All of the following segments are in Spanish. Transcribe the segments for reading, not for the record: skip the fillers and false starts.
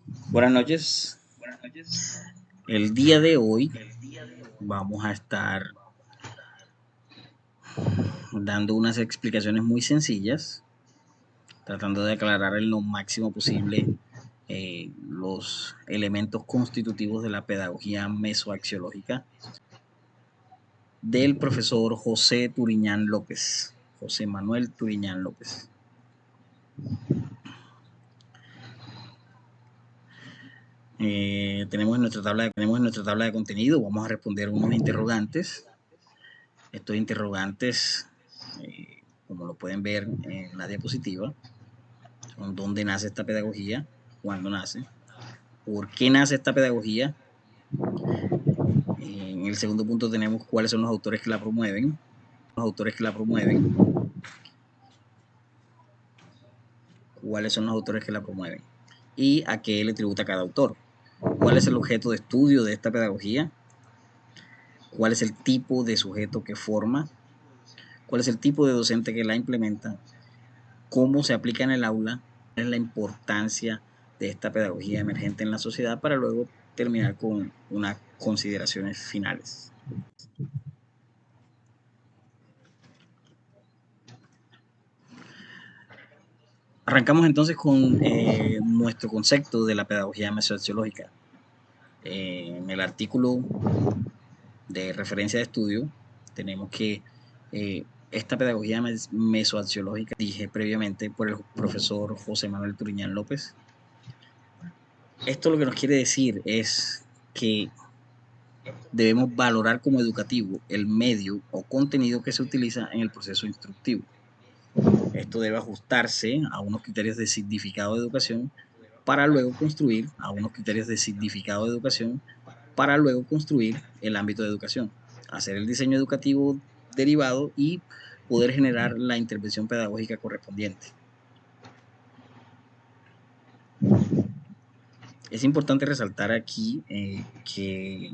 Buenas noches. El día de hoy vamos a estar dando unas explicaciones muy sencillas, tratando de aclarar en lo máximo posible los elementos constitutivos de la pedagogía mesoaxiológica del profesor José Turiñán López, José Manuel Turiñán López. Tenemos en nuestra tabla de contenido, vamos a responder unos interrogantes. Estos interrogantes, como lo pueden ver en la diapositiva, son dónde nace esta pedagogía, cuándo nace, por qué nace esta pedagogía. En el segundo punto tenemos cuáles son los autores que la promueven, y a qué le tributa cada autor. ¿Cuál es el objeto de estudio de esta pedagogía? ¿Cuál es el tipo de sujeto que forma? ¿Cuál es el tipo de docente que la implementa? ¿Cómo se aplica en el aula? ¿Cuál es la importancia de esta pedagogía emergente en la sociedad? Para luego terminar con unas consideraciones finales. Arrancamos entonces con nuestro concepto de la pedagogía mesoaxiológica. En el artículo de referencia de estudio tenemos que esta pedagogía mesoaxiológica, dije previamente, por el profesor José Manuel Turiñán López. Esto lo que nos quiere decir es que debemos valorar como educativo el medio o contenido que se utiliza en el proceso instructivo. Esto debe ajustarse a unos criterios de significado de educación para luego construir el ámbito de educación, hacer el diseño educativo derivado y poder generar la intervención pedagógica correspondiente. Es importante resaltar aquí que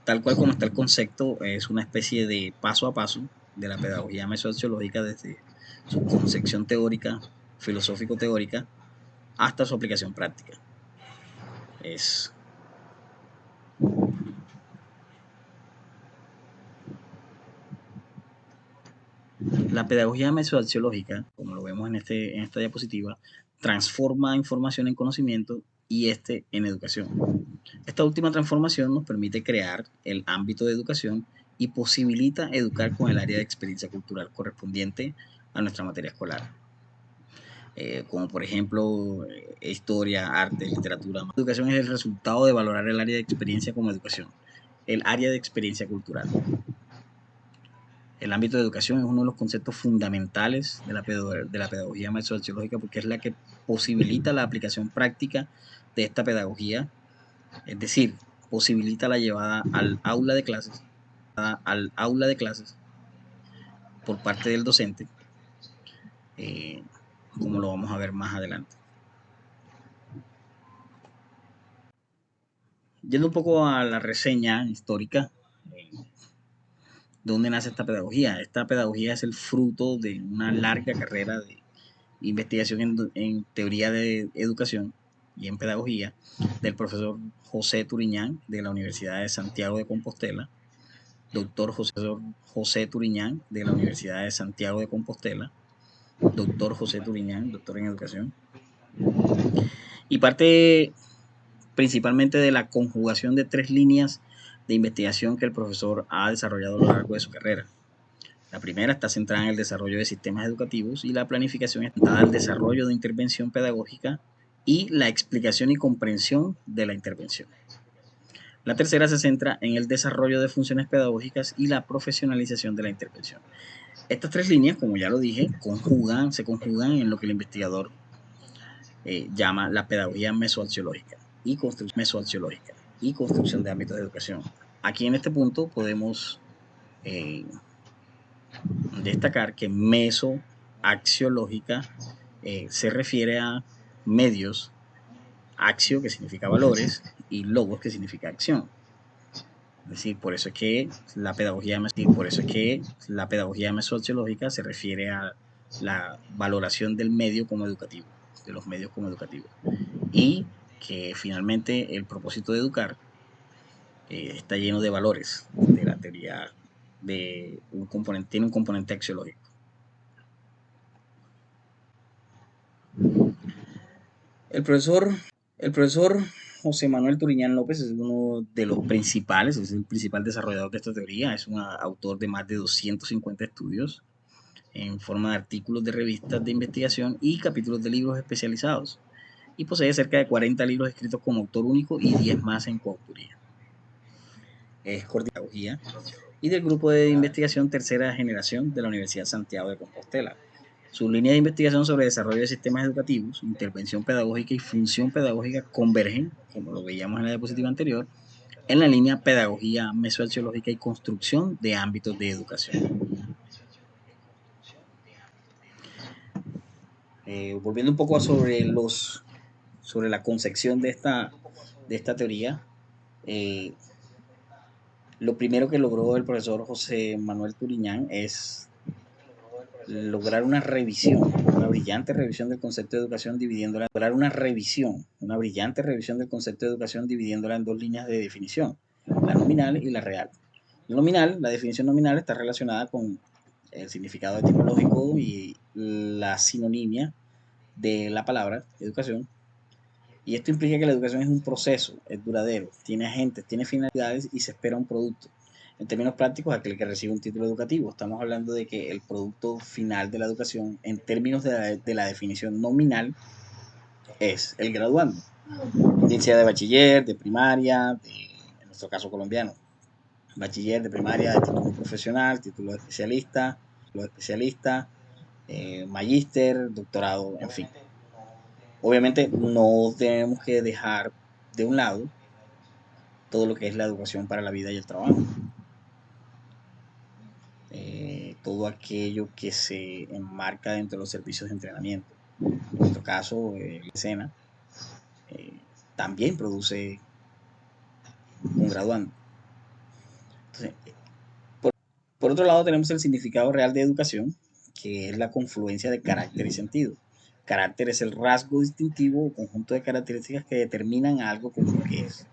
tal cual como está el concepto, es una especie de paso a paso de la pedagogía mesoaxiológica desde su concepción teórica, filosófico-teórica, hasta su aplicación práctica. La pedagogía mesoaxiológica, como lo vemos en esta diapositiva, transforma información en conocimiento y en educación. Esta última transformación nos permite crear el ámbito de educación y posibilita educar con el área de experiencia cultural correspondiente a nuestra materia escolar. Como por ejemplo historia, arte, literatura. La educación es el resultado de valorar el área de experiencia como educación, el área de experiencia cultural. El ámbito de educación es uno de los conceptos fundamentales de la pedagogía mesoaxiológica porque es la que posibilita la aplicación práctica de esta pedagogía, es decir, posibilita la llevada al aula de clases por parte del docente, como lo vamos a ver más adelante. Yendo un poco a la reseña histórica, ¿dónde nace esta pedagogía? Esta pedagogía es el fruto de una larga carrera de investigación en teoría de educación y en pedagogía del profesor José Turiñán de la Universidad de Santiago de Compostela, doctor José Turiñán de la Universidad de Santiago de Compostela, doctor José Turiñán, doctor en educación, y parte principalmente de la conjugación de 3 líneas de investigación que el profesor ha desarrollado a lo largo de su carrera. La primera está centrada en el desarrollo de sistemas educativos y la planificación está al desarrollo de intervención pedagógica y la explicación y comprensión de la intervención. La tercera se centra en el desarrollo de funciones pedagógicas y la profesionalización de la intervención. Estas 3 líneas, como ya lo dije, se conjugan en lo que el investigador llama la pedagogía mesoaxiológica y construcción de ámbitos de educación. Aquí en este punto podemos destacar que mesoaxiológica se refiere a medios, axio que significa valores y logos que significa acción. Es decir, por eso es que la pedagogía mesoaxiológica se refiere a la valoración del medio como educativo. de los medios como educativos. Y que finalmente el propósito de educar está lleno de valores de la teoría de un componente, tiene un componente axiológico. El profesor José Manuel Turiñán López es uno de los principales, es el principal desarrollador de esta teoría, es un autor de más de 250 estudios en forma de artículos de revistas de investigación y capítulos de libros especializados, y posee cerca de 40 libros escritos como autor único y 10 más en coautoría. Es coordinador de pedagogía y del grupo de investigación tercera generación de la Universidad Santiago de Compostela. Sus líneas de investigación sobre desarrollo de sistemas educativos, intervención pedagógica y función pedagógica convergen, como lo veíamos en la diapositiva anterior, en la línea pedagogía mesoaxiológica y construcción de ámbitos de educación. Volviendo un poco sobre la concepción de esta teoría, lo primero que logró el profesor José Manuel Turiñán es lograr una revisión, una brillante revisión del concepto de educación dividiéndola, lograr una brillante revisión del concepto de educación dividiéndola en dos líneas de definición, la nominal y la real. La definición nominal está relacionada con el significado etimológico y la sinonimia de la palabra educación, y esto implica que la educación es un proceso, es duradero, tiene agentes, tiene finalidades y se espera un producto. En términos prácticos, aquel que recibe un título educativo. Estamos hablando de que el producto final de la educación, en términos de la definición nominal, es el graduando, bien sea de bachiller, de primaria, en nuestro caso colombiano, bachiller, de primaria, de título profesional, título de especialista, magíster, doctorado, en fin. Obviamente no tenemos que dejar de un lado todo lo que es la educación para la vida y el trabajo. Todo aquello que se enmarca dentro de los servicios de entrenamiento. En nuestro caso, la escena también produce un graduando. Entonces, por otro lado, tenemos el significado real de educación, que es la confluencia de carácter y sentido. Carácter es el rasgo distintivo o conjunto de características que determinan a algo como lo que es.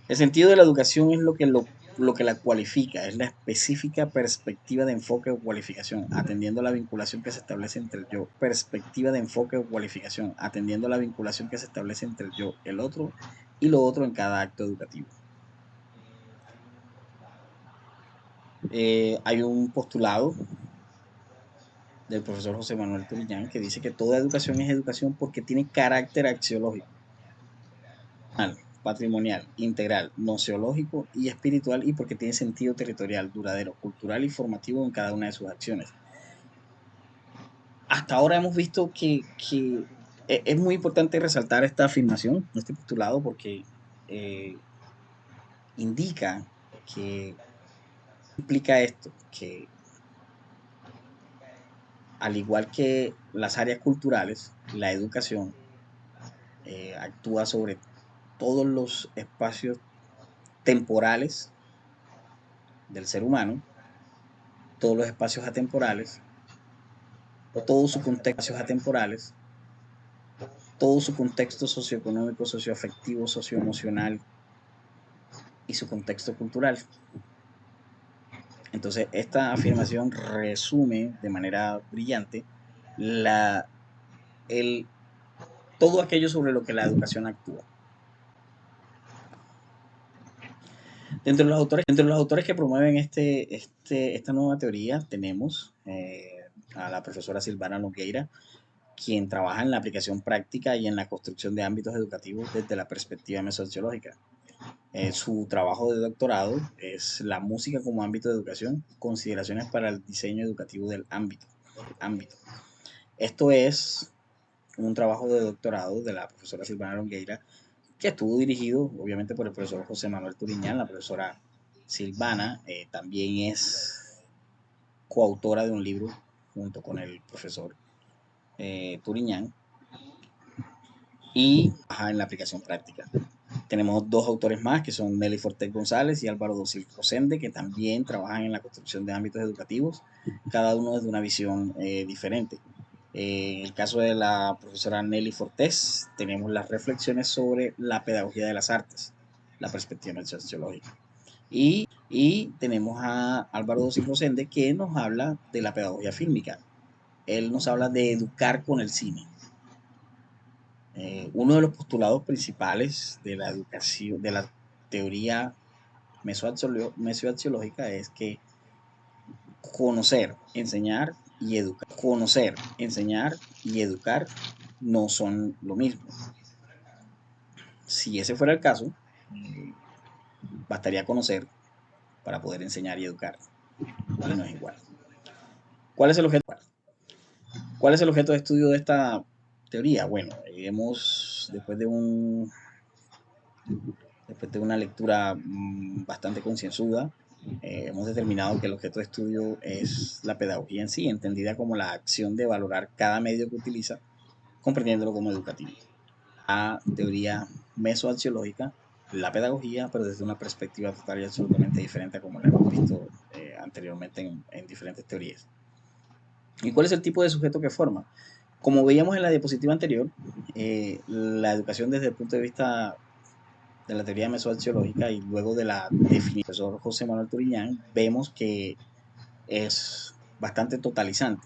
El sentido de la educación es lo que la cualifica, es la específica perspectiva de enfoque o cualificación, atendiendo a la vinculación que se establece entre el yo. Perspectiva de enfoque o cualificación, atendiendo a la vinculación que se establece entre el yo, el otro y lo otro en cada acto educativo. Hay un postulado del profesor José Manuel Turiñán que dice que toda educación es educación porque tiene carácter axiológico, patrimonial, integral, noceológico y espiritual, y porque tiene sentido territorial, duradero, cultural y formativo en cada una de sus acciones. Hasta ahora hemos visto que es muy importante resaltar esta afirmación, este postulado, porque eh, indica que implica esto, que al igual que las áreas culturales, la educación actúa sobre todos los espacios temporales del ser humano, todos los espacios atemporales, todo su contexto atemporales, todo su contexto socioeconómico, socioafectivo, socioemocional y su contexto cultural. Entonces, esta afirmación resume de manera brillante todo aquello sobre lo que la educación actúa. Dentro de los autores que promueven esta nueva teoría tenemos a la profesora Silvana Nogueira, quien trabaja en la aplicación práctica y en la construcción de ámbitos educativos desde la perspectiva mesociológica. Su trabajo de doctorado es La música como ámbito de educación, consideraciones para el diseño educativo del ámbito. Esto es un trabajo de doctorado de la profesora Silvana Longueira, que estuvo dirigido obviamente por el profesor José Manuel Turiñán. La profesora Silvana también es coautora de un libro junto con el profesor Turiñán, y en la aplicación práctica. Tenemos dos autores más, que son Nelly Fortés González y Álvaro Dosil Rosende, que también trabajan en la construcción de ámbitos educativos, cada uno desde una visión diferente. En el caso de la profesora Nelly Fortés, tenemos las reflexiones sobre la pedagogía de las artes, la perspectiva sociológica. Y tenemos a Álvaro Rosende, que nos habla de la pedagogía fílmica. Él nos habla de educar con el cine. Uno de los postulados principales de la educación, de la teoría mesoaxiológica es que conocer, enseñar y educar no son lo mismo. Si ese fuera el caso, bastaría conocer para poder enseñar y educar. Y no es igual. ¿Cuál es el objeto? ¿Cuál es el objeto de estudio de esta teoría? Bueno, después de una lectura bastante concienzuda, hemos determinado que el objeto de estudio es la pedagogía en sí, entendida como la acción de valorar cada medio que utiliza, comprendiéndolo como educativo. La teoría mesoaxiológica, la pedagogía, pero desde una perspectiva total y absolutamente diferente a como la hemos visto anteriormente en diferentes teorías. ¿Y cuál es el tipo de sujeto que forma? Como veíamos en la diapositiva anterior, la educación desde el punto de vista de la teoría mesoaxiológica y luego de la definición del profesor José Manuel Turiñán, vemos que es bastante totalizante,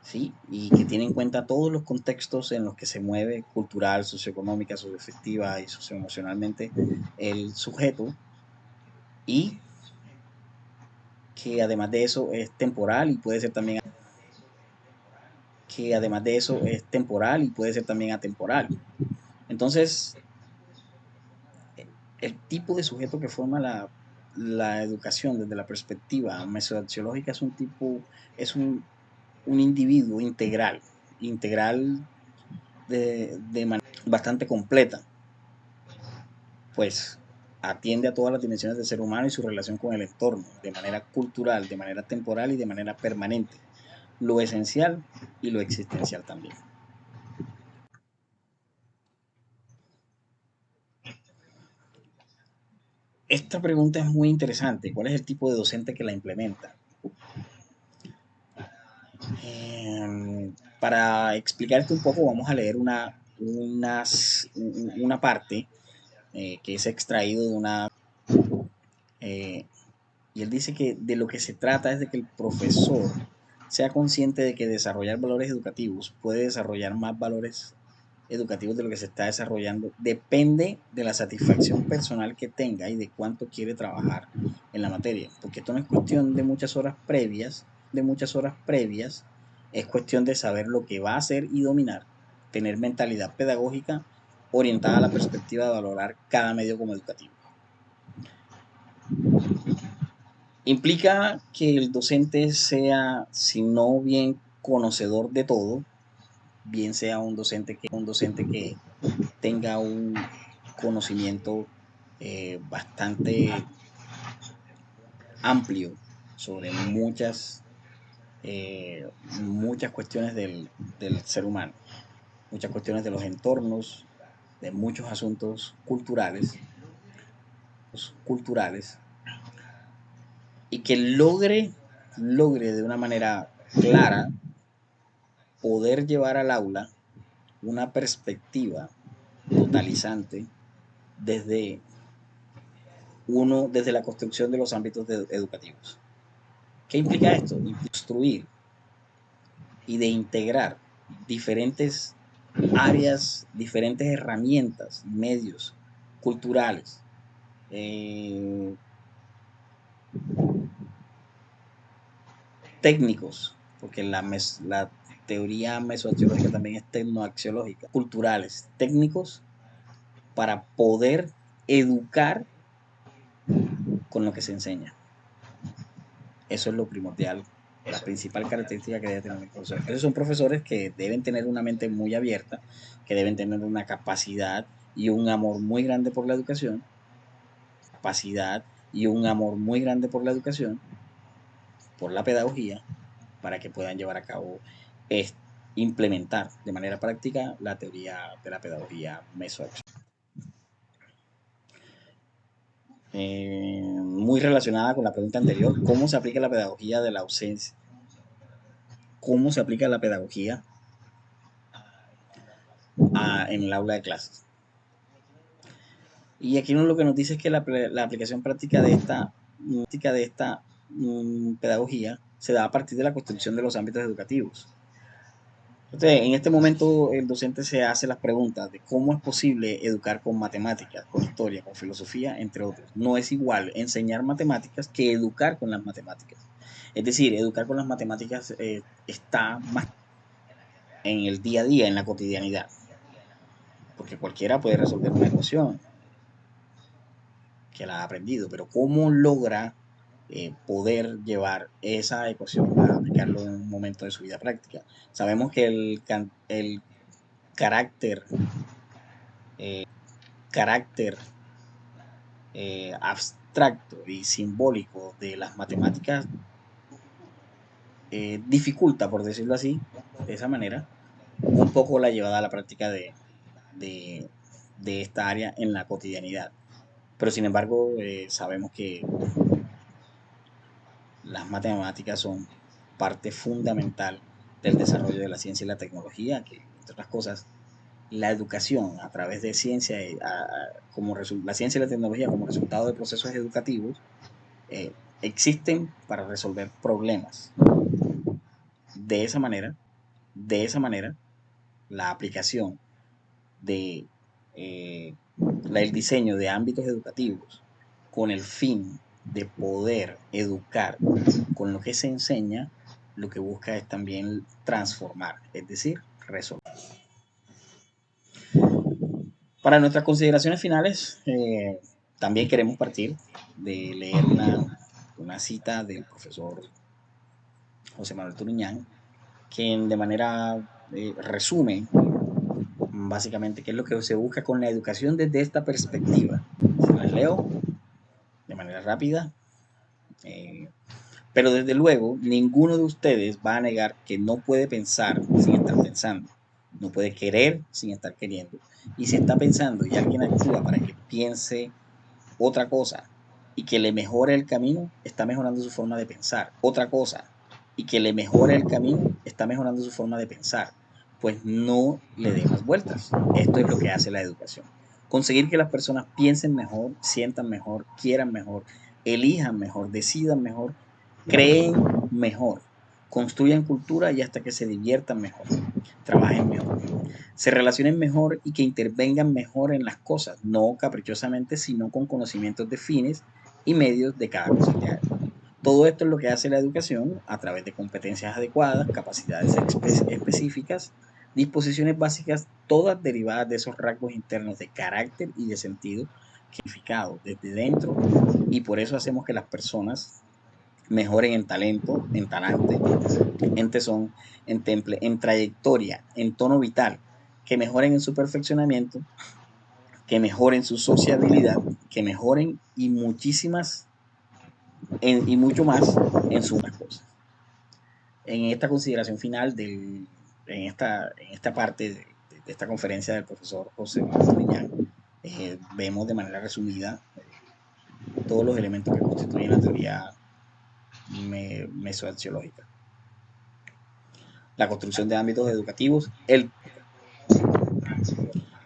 ¿sí? Y que tiene en cuenta todos los contextos en los que se mueve cultural, socioeconómica, socioafectiva y socioemocionalmente el sujeto, y que además de eso es temporal y puede ser también atemporal. Entonces, el tipo de sujeto que forma la educación desde la perspectiva mesoaxiológica es un individuo integral de manera bastante completa, pues atiende a todas las dimensiones del ser humano y su relación con el entorno, de manera cultural, de manera temporal y de manera permanente, lo esencial y lo existencial también. Esta pregunta es muy interesante. ¿Cuál es el tipo de docente que la implementa? Para explicarte un poco, vamos a leer una parte que es extraído de una... Eh, y él dice que de lo que se trata es de que el profesor sea consciente de que desarrollar valores educativos puede desarrollar más valores educativos de lo que se está desarrollando. Depende de la satisfacción personal que tenga y de cuánto quiere trabajar en la materia. Porque esto no es cuestión de muchas horas previas, es cuestión de saber lo que va a hacer y dominar, tener mentalidad pedagógica orientada a la perspectiva de valorar cada medio como educativo. Implica que el docente sea, si no bien conocedor de todo, bien sea un docente que tenga un conocimiento bastante amplio sobre muchas cuestiones del ser humano, muchas cuestiones de los entornos, de muchos asuntos culturales, y que logre de una manera clara poder llevar al aula una perspectiva totalizante desde desde la construcción de los ámbitos educativos. ¿Qué implica esto? Construir y de integrar diferentes áreas, diferentes herramientas, medios culturales, eh, técnicos, porque la teoría mesoaxiológica también es tecnoaxiológica, culturales, técnicos, para poder educar con lo que se enseña. Eso es lo primordial, la principal característica que debe tener un profesor. Esos son profesores que deben tener una mente muy abierta, que deben tener una capacidad y un amor muy grande por la educación, por la pedagogía, para que puedan llevar a cabo, implementar de manera práctica la teoría de la pedagogía mesoaxiológica. Muy relacionada con la pregunta anterior, ¿cómo se aplica la pedagogía de la ausencia? cómo se aplica la pedagogía en el aula de clases. Y aquí lo que nos dice es que la aplicación práctica de esta pedagogía se da a partir de la construcción de los ámbitos educativos. Entonces, en este momento el docente se hace las preguntas de cómo es posible educar con matemáticas, con historia, con filosofía, entre otros. No es igual enseñar matemáticas que educar con las matemáticas. Es decir, educar con las matemáticas está más en el día a día, en la cotidianidad, porque cualquiera puede resolver una ecuación que la ha aprendido, pero ¿cómo logra poder llevar esa ecuación a aplicarlo en un momento de su vida práctica? Sabemos que el carácter, carácter abstracto y simbólico de las matemáticas dificulta, por decirlo así, de esa manera, un poco la llevada a la práctica de, de esta área en la cotidianidad. Pero sin embargo, sabemos que las matemáticas son parte fundamental del desarrollo de la ciencia y la tecnología, que entre otras cosas, la educación a través de ciencia, la ciencia y la tecnología como resultado de procesos educativos, existen para resolver problemas. De esa manera, de esa manera, la aplicación de el diseño de ámbitos educativos con el fin de poder educar con lo que se enseña, lo que busca es también transformar, es decir, resolver. Para nuestras consideraciones finales, también queremos partir de leer una cita del profesor José Manuel Turiñán, quien de manera resume básicamente qué es lo que se busca con la educación desde esta perspectiva. Se las leo de manera rápida, eh, pero desde luego ninguno de ustedes va a negar que no puede pensar sin estar pensando, no puede querer sin estar queriendo. Y si está pensando y alguien actúa para que piense otra cosa y que le mejore el camino, está mejorando su forma de pensar. Otra cosa y que le mejore el camino, está mejorando su forma de pensar. Pues no le dé más vueltas. Esto es lo que hace la educación. Conseguir que las personas piensen mejor, sientan mejor, quieran mejor, elijan mejor, decidan mejor, creen mejor, construyan cultura y hasta que se diviertan mejor, trabajen mejor, se relacionen mejor y que intervengan mejor en las cosas, no caprichosamente, sino con conocimientos de fines y medios de cada cosa que hagan. Todo esto es lo que hace la educación a través de competencias adecuadas, capacidades específicas, disposiciones básicas, todas derivadas de esos rasgos internos de carácter y de sentido que significado desde dentro, y por eso hacemos que las personas mejoren en talento, en talante, en tesón, en temple, en trayectoria, en tono vital, que mejoren en su perfeccionamiento, que mejoren su sociabilidad, que mejoren y y mucho más en sus cosas. En esta consideración final, en esta parte de esta conferencia del profesor José Manuel vemos de manera resumida todos los elementos que constituyen la teoría mesoaxiológica. La construcción de ámbitos educativos,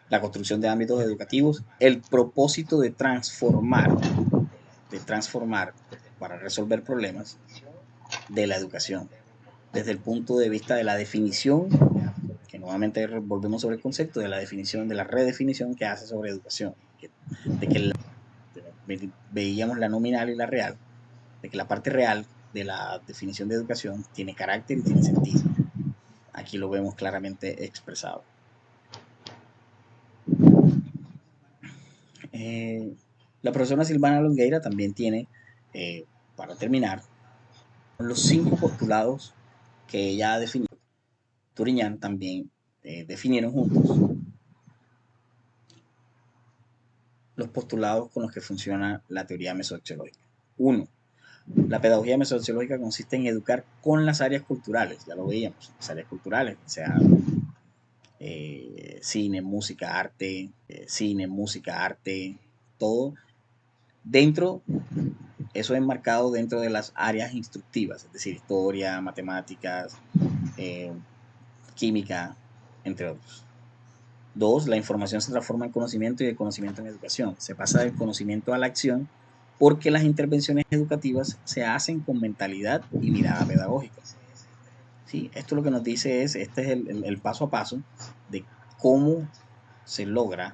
la construcción de ámbitos educativos, el propósito de transformar para resolver problemas de la educación, desde el punto de vista de la definición, que nuevamente volvemos sobre el concepto de la definición, de la redefinición que hace sobre educación, de que veíamos la nominal y la real, de que la parte real de la definición de educación tiene carácter y tiene sentido. Aquí lo vemos claramente expresado. La profesora Silvana Longueira también tiene, para terminar, los 5 postulados que ella ha definido. Turiñán también definieron juntos los postulados con los que funciona la teoría mesoaxiológica. 1. La pedagogía mesoaxiológica consiste en educar con las áreas culturales, ya lo veíamos, las áreas culturales, o sea, cine, música, arte, todo dentro Eso es enmarcado dentro de las áreas instructivas, es decir, historia, matemáticas, química, entre otros. 2. La información se transforma en conocimiento y el conocimiento en educación. Se pasa del conocimiento a la acción porque las intervenciones educativas se hacen con mentalidad y mirada pedagógica. ¿Sí? Esto lo que nos dice es, este es el paso a paso de cómo se logra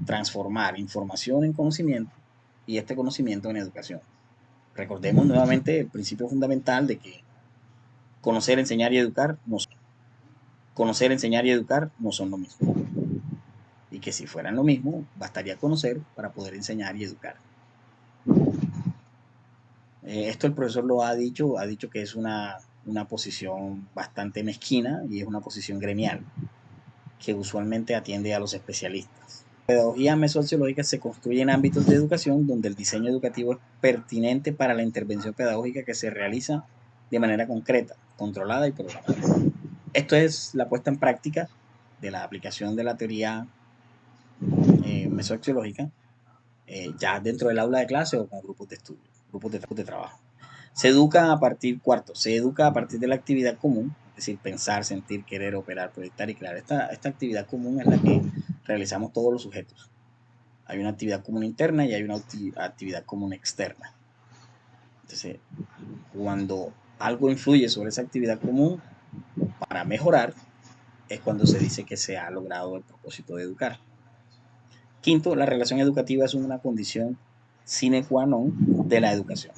transformar información en conocimiento y este conocimiento en educación. Recordemos nuevamente el principio fundamental de que conocer, enseñar y educar no son, conocer, enseñar y educar no son lo mismo. Y que si fueran lo mismo, bastaría conocer para poder enseñar y educar. Esto el profesor lo ha dicho que es una posición bastante mezquina y es una posición gremial que usualmente atiende a los especialistas. La pedagogía mesosociológica se construye en ámbitos de educación donde el diseño educativo es pertinente para la intervención pedagógica que se realiza de manera concreta, controlada y programada. Esto es la puesta en práctica de la aplicación de la teoría mesosociológica ya dentro del aula de clase o con grupos de estudio, grupos de trabajo. Se educa a partir de la actividad común, es decir, pensar, sentir, querer, operar, proyectar y crear. Esta actividad común es la que realizamos todos los sujetos. Hay una actividad común interna y hay una actividad común externa. Entonces, cuando algo influye sobre esa actividad común para mejorar, es cuando se dice que se ha logrado el propósito de educar. Quinto, la relación educativa es una condición sine qua non de la educación.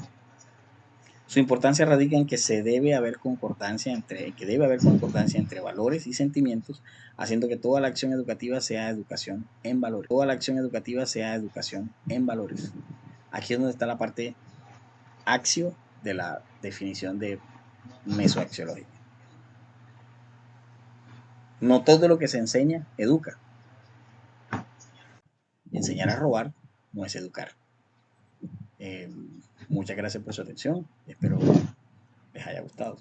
Su importancia radica en que debe haber concordancia entre valores y sentimientos, haciendo que toda la acción educativa sea educación en valores. Toda la acción educativa sea educación en valores. Aquí es donde está la parte axio de la definición de mesoaxiológica. No todo lo que se enseña educa. Enseñar a robar no es educar. Muchas gracias por su atención. Espero les haya gustado.